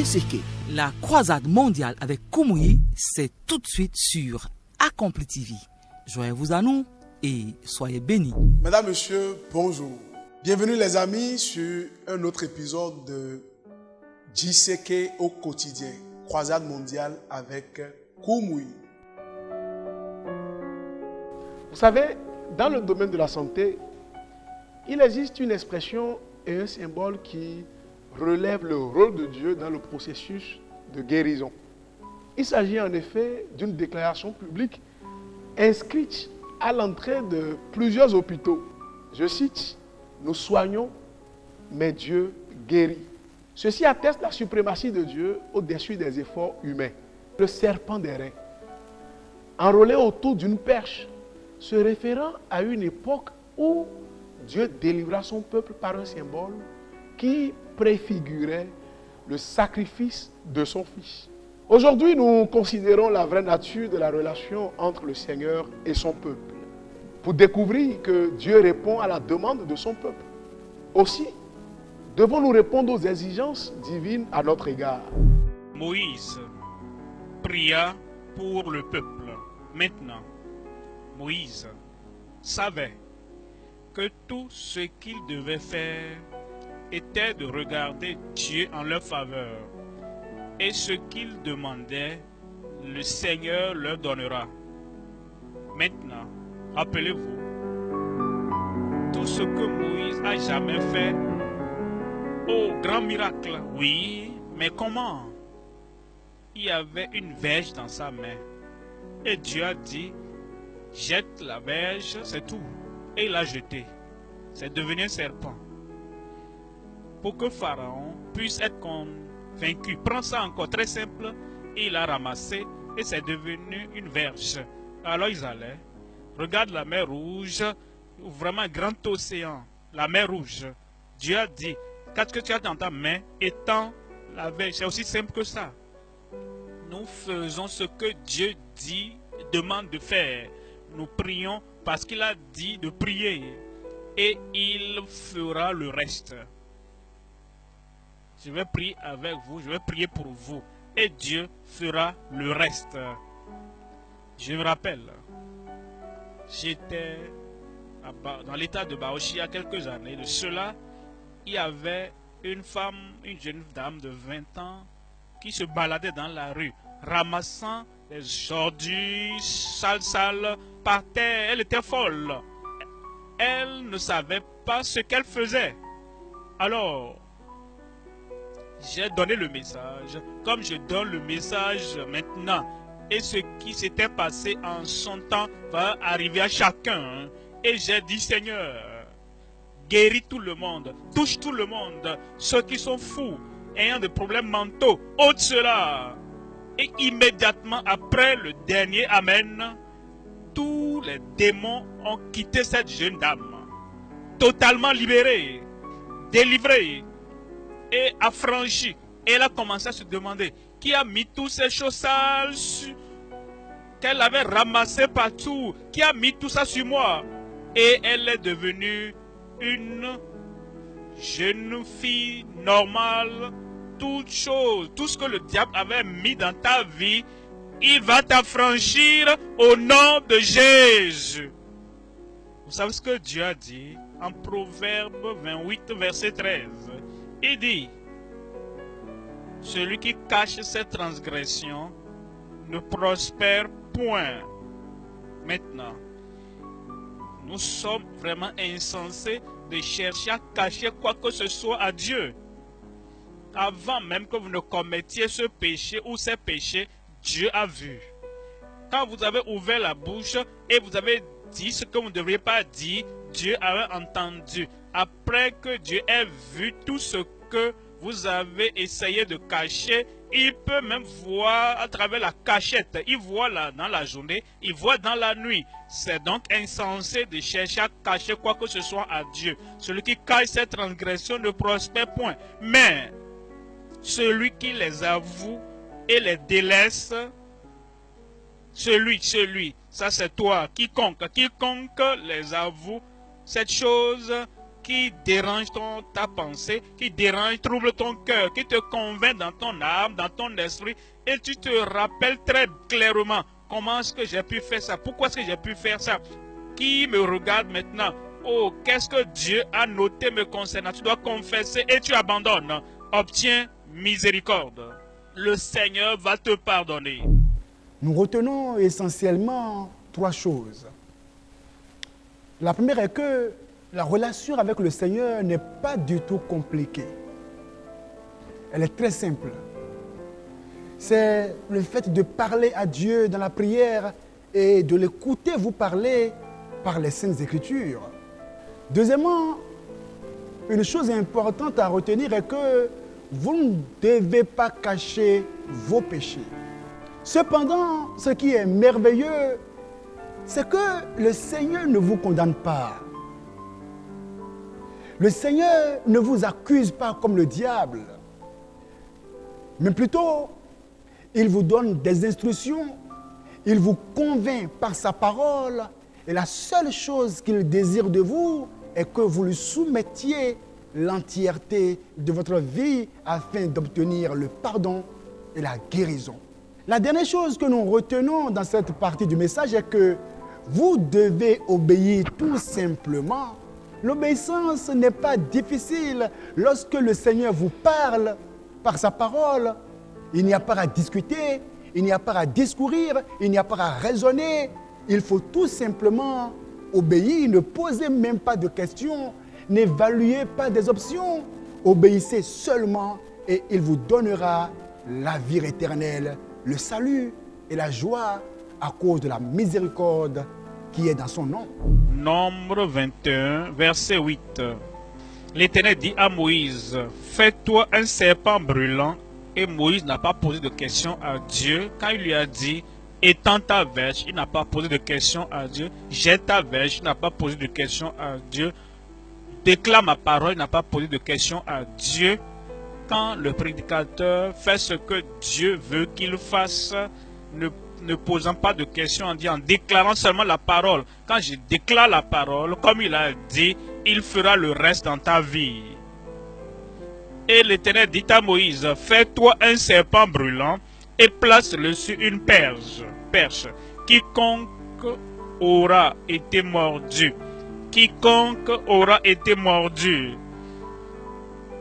Seke. La croisade mondiale avec Koumoui, c'est tout de suite sur Accompli TV. Joyeux-vous à nous et soyez bénis. Mesdames, Messieurs, bonjour. Bienvenue les amis sur un autre épisode de Seke au quotidien, croisade mondiale avec Koumoui. Vous savez, dans le domaine de la santé, il existe une expression et un symbole qui relève le rôle de Dieu dans le processus de guérison. Il s'agit en effet d'une déclaration publique inscrite à l'entrée de plusieurs hôpitaux. Je cite, « Nous soignons, mais Dieu guérit ». Ceci atteste la suprématie de Dieu au-dessus des efforts humains. Le serpent des reins, enrôlé autour d'une perche, se référant à une époque où Dieu délivra son peuple par un symbole qui préfigurait le sacrifice de son Fils. Aujourd'hui, nous considérons la vraie nature de la relation entre le Seigneur et son peuple, pour découvrir que Dieu répond à la demande de son peuple. Aussi, devons-nous répondre aux exigences divines à notre égard. Moïse pria pour le peuple. Maintenant, Moïse savait que tout ce qu'il devait faire était de regarder Dieu en leur faveur. Et ce qu'ils demandaient, le Seigneur leur donnera. Maintenant, rappelez-vous, tout ce que Moïse a jamais fait, oh, grand miracle, oui, mais comment? Il y avait une verge dans sa main. Et Dieu a dit, jette la verge, c'est tout. Et il l'a jeté. C'est devenu un serpent. Pour que Pharaon puisse être convaincu. Prends ça encore, très simple. Et il a ramassé et c'est devenu une verge. Alors ils allaient. Regarde la mer Rouge, vraiment un grand océan. La mer Rouge. Dieu a dit, qu'est-ce que tu as dans ta main? Étends la verge. C'est aussi simple que ça. Nous faisons ce que Dieu dit, demande de faire. Nous prions parce qu'il a dit de prier. Et il fera le reste. Je vais prier avec vous, je vais prier pour vous. Et Dieu fera le reste. Je me rappelle, j'étais dans l'état de Baoshi il y a quelques années. De cela, il y avait une femme, une jeune dame de 20 ans qui se baladait dans la rue, ramassant les ordures sales par terre. Elle était folle. Elle ne savait pas ce qu'elle faisait. Alors, j'ai donné le message, comme je donne le message maintenant. Et ce qui s'était passé en son temps va arriver à chacun. Et j'ai dit, Seigneur, guéris tout le monde, touche tout le monde, ceux qui sont fous, ayant des problèmes mentaux, ôte cela. Et immédiatement après le dernier Amen, tous les démons ont quitté cette jeune dame, totalement libérée, délivrée et affranchie. Et elle a commencé à se demander qui a mis toutes ces choses sales qu'elle avait ramassées partout, qui a mis tout ça sur moi. Et elle est devenue une jeune fille normale. Toute chose, tout ce que le diable avait mis dans ta vie, il va t'affranchir au nom de Jésus. Vous savez ce que Dieu a dit en Proverbe 28, verset 13. Il dit, celui qui cache ses transgressions ne prospère point. Maintenant, nous sommes vraiment insensés de chercher à cacher quoi que ce soit à Dieu. Avant même que vous ne commettiez ce péché ou ces péchés, Dieu a vu. Quand vous avez ouvert la bouche et vous avez dit ce que vous ne devriez pas dire, Dieu avait entendu. Après que Dieu ait vu tout ce que vous avez essayé de cacher, il peut même voir à travers la cachette. Il voit là dans la journée, il voit dans la nuit. C'est donc insensé de chercher à cacher quoi que ce soit à Dieu. Celui qui cache ses transgressions ne prospère point. Mais celui qui les avoue et les délaisse, celui, ça c'est toi, quiconque les avoue, cette chose qui dérange ta pensée, qui dérange, trouble ton cœur, qui te convainc dans ton âme, dans ton esprit, et tu te rappelles très clairement comment est-ce que j'ai pu faire ça, pourquoi est-ce que j'ai pu faire ça, qui me regarde maintenant, oh, qu'est-ce que Dieu a noté me concernant, tu dois confesser et tu abandonnes, obtiens miséricorde. Le Seigneur va te pardonner. Nous retenons essentiellement 3 choses. La première est que la relation avec le Seigneur n'est pas du tout compliquée. Elle est très simple. C'est le fait de parler à Dieu dans la prière et de l'écouter vous parler par les Saintes Écritures. Deuxièmement, une chose importante à retenir est que vous ne devez pas cacher vos péchés. Cependant, ce qui est merveilleux, c'est que le Seigneur ne vous condamne pas. Le Seigneur ne vous accuse pas comme le diable, mais plutôt, il vous donne des instructions, il vous convainc par sa parole, et la seule chose qu'il désire de vous est que vous lui soumettiez l'entièreté de votre vie afin d'obtenir le pardon et la guérison. La dernière chose que nous retenons dans cette partie du message est que vous devez obéir tout simplement. L'obéissance n'est pas difficile. Lorsque le Seigneur vous parle par sa parole, il n'y a pas à discuter, il n'y a pas à discourir, il n'y a pas à raisonner. Il faut tout simplement obéir, ne posez même pas de questions, n'évaluez pas des options. Obéissez seulement et il vous donnera la vie éternelle, le salut et la joie à cause de la miséricorde qui est dans son nom. Nombre 21, verset 8. L'Éternel dit à Moïse, fais-toi un serpent brûlant. Et Moïse n'a pas posé de question à Dieu. Quand il lui a dit, étends ta verge, il n'a pas posé de question à Dieu. Jette ta verge, il n'a pas posé de question à Dieu. Déclare ma parole, il n'a pas posé de question à Dieu. Quand le prédicateur fait ce que Dieu veut qu'il fasse, ne posant pas de questions, en déclarant seulement la parole. Quand je déclare la parole, comme il a dit, il fera le reste dans ta vie. Et l'Éternel dit à Moïse, fais-toi un serpent brûlant et place-le sur une perche. Quiconque aura été mordu. Quiconque aura été mordu.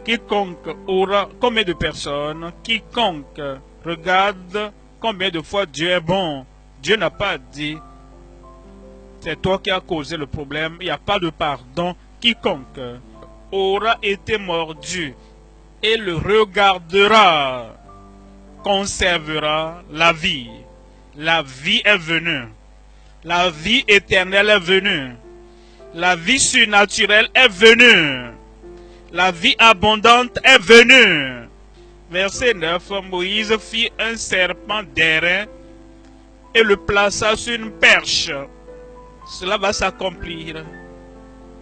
Quiconque aura, combien de personnes, quiconque regarde combien de fois Dieu est bon. Dieu n'a pas dit, c'est toi qui as causé le problème, il n'y a pas de pardon. Quiconque aura été mordu et le regardera, conservera la vie. La vie est venue. La vie éternelle est venue. La vie surnaturelle est venue. La vie abondante est venue. Verset 9, Moïse fit un serpent d'airain et le plaça sur une perche. Cela va s'accomplir.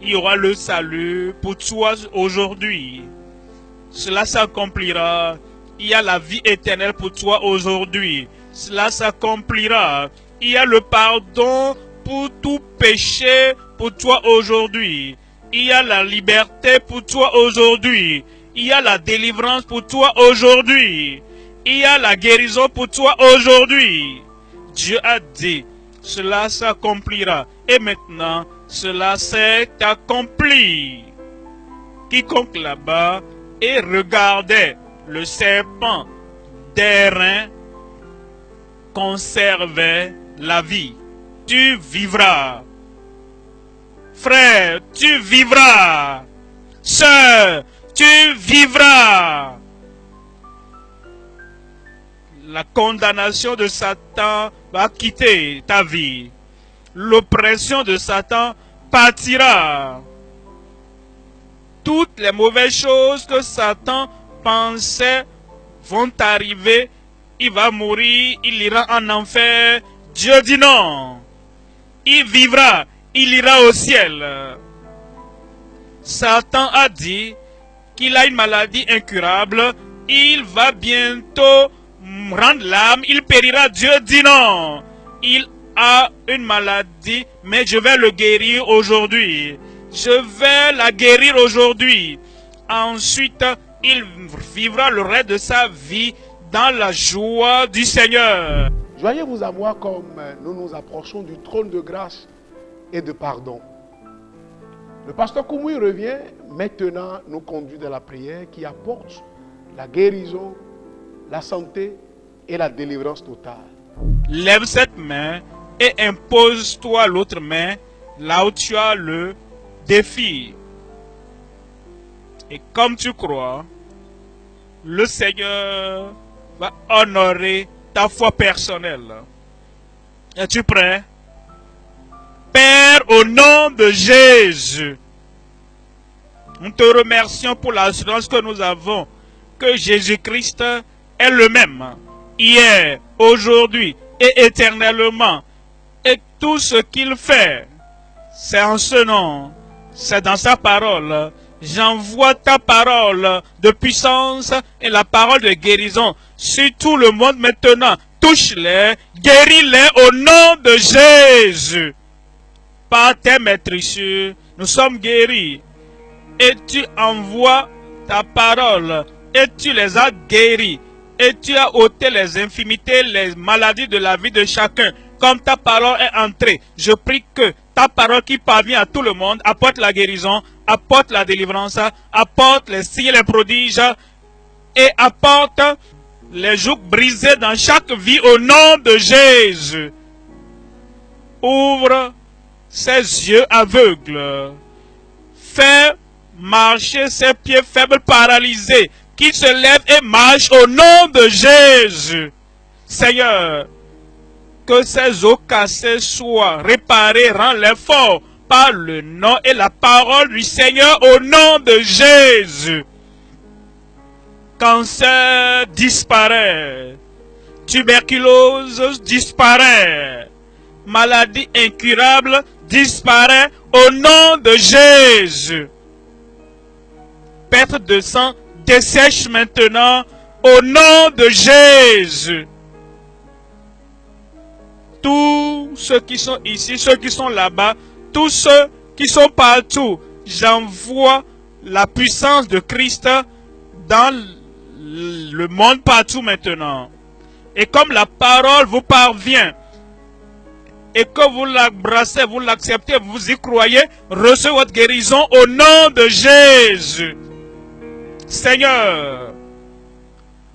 Il y aura le salut pour toi aujourd'hui. Cela s'accomplira. Il y a la vie éternelle pour toi aujourd'hui. Cela s'accomplira. Il y a le pardon pour tout péché pour toi aujourd'hui. Il y a la liberté pour toi aujourd'hui. Il y a la délivrance pour toi aujourd'hui. Il y a la guérison pour toi aujourd'hui. Dieu a dit, cela s'accomplira. Et maintenant, cela s'est accompli. Quiconque là-bas et regardait le serpent d'airain conservait la vie. Tu vivras. Frère, tu vivras. Sœur, tu vivras. La condamnation de Satan va quitter ta vie. L'oppression de Satan partira. Toutes les mauvaises choses que Satan pensait vont arriver. Il va mourir, il ira en enfer. Dieu dit non. Il vivra, il ira au ciel. Satan a dit qu'il a une maladie incurable. Il va bientôt rendre l'âme, il périra. Dieu dit non. Il a une maladie, mais je vais le guérir aujourd'hui. je vais la guérir aujourd'hui. Ensuite, il vivra le reste de sa vie dans la joie du Seigneur. Joyeux vous avoir comme nous nous approchons du trône de grâce et de pardon. Le pasteur Koumoui revient maintenant nous conduire dans la prière qui apporte la guérison, la santé et la délivrance totale. Lève cette main et impose-toi l'autre main là où tu as le défi. Et comme tu crois, le Seigneur va honorer ta foi personnelle. Es-tu prêt? Père, au nom de Jésus, nous te remercions pour l'assurance que nous avons que Jésus-Christ est le même, hier, aujourd'hui et éternellement. Et tout ce qu'il fait, c'est en ce nom, c'est dans sa parole. J'envoie ta parole de puissance et la parole de guérison sur tout le monde maintenant. Touche-les, guéris-les au nom de Jésus. Par tes maîtrisses, nous sommes guéris. Et tu envoies ta parole et tu les as guéris. Et tu as ôté les infimités, les maladies de la vie de chacun. Comme ta parole est entrée, je prie que ta parole qui parvient à tout le monde apporte la guérison, apporte la délivrance, apporte les signes et les prodiges et apporte les jougs brisés dans chaque vie au nom de Jésus. Ouvre ses yeux aveugles. Fais marcher ses pieds faibles paralysés qui se lèvent et marchent au nom de Jésus. Seigneur, que ces os cassés soient réparés, rends-les forts par le nom et la parole du Seigneur au nom de Jésus. Cancer disparaît. Tuberculose disparaît. Maladie incurable disparaît au nom de Jésus. Perte de sang dessèche maintenant au nom de Jésus. Tous ceux qui sont ici, ceux qui sont là-bas, tous ceux qui sont partout, j'envoie la puissance de Christ dans le monde partout maintenant. Et comme la parole vous parvient, et que vous l'embrassez, vous l'acceptez, vous y croyez, recevez votre guérison au nom de Jésus. Seigneur,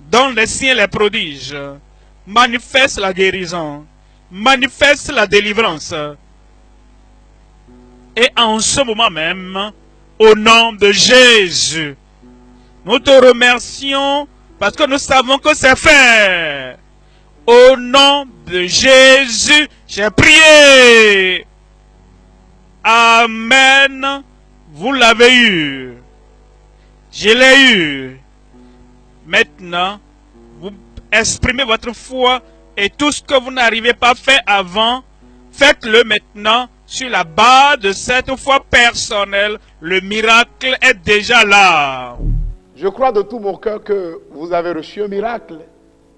donne les signes et les prodiges, manifeste la guérison, manifeste la délivrance. Et en ce moment même, au nom de Jésus, nous te remercions parce que nous savons que c'est fait. Au nom de Jésus, j'ai prié. Amen. Vous l'avez eu. Je l'ai eu. Maintenant, vous exprimez votre foi et tout ce que vous n'arrivez pas à faire avant, faites-le maintenant sur la base de cette foi personnelle. Le miracle est déjà là. Je crois de tout mon cœur que vous avez reçu un miracle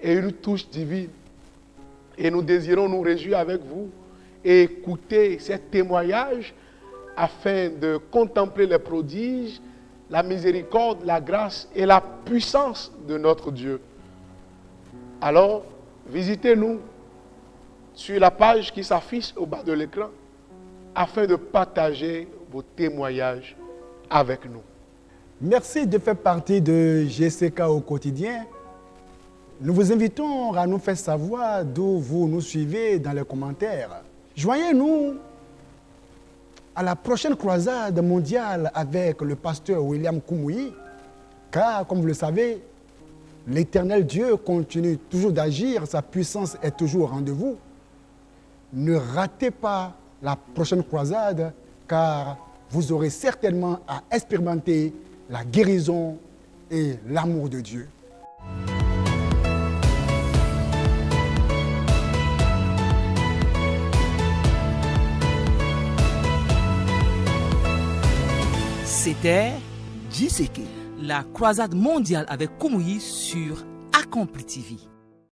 et une touche divine. Et nous désirons nous réjouir avec vous et écouter ces témoignages afin de contempler les prodiges, la miséricorde, la grâce et la puissance de notre Dieu. Alors, visitez-nous sur la page qui s'affiche au bas de l'écran afin de partager vos témoignages avec nous. Merci de faire partie de GCK au quotidien. Nous vous invitons à nous faire savoir d'où vous nous suivez dans les commentaires. Joignez-nous à la prochaine croisade mondiale avec le pasteur William Koumoui, car, comme vous le savez, l'Éternel Dieu continue toujours d'agir, sa puissance est toujours au rendez-vous. Ne ratez pas la prochaine croisade, car vous aurez certainement à expérimenter la guérison et l'amour de Dieu. C'était JCK, la croisade mondiale avec Koumoui sur Accompli TV.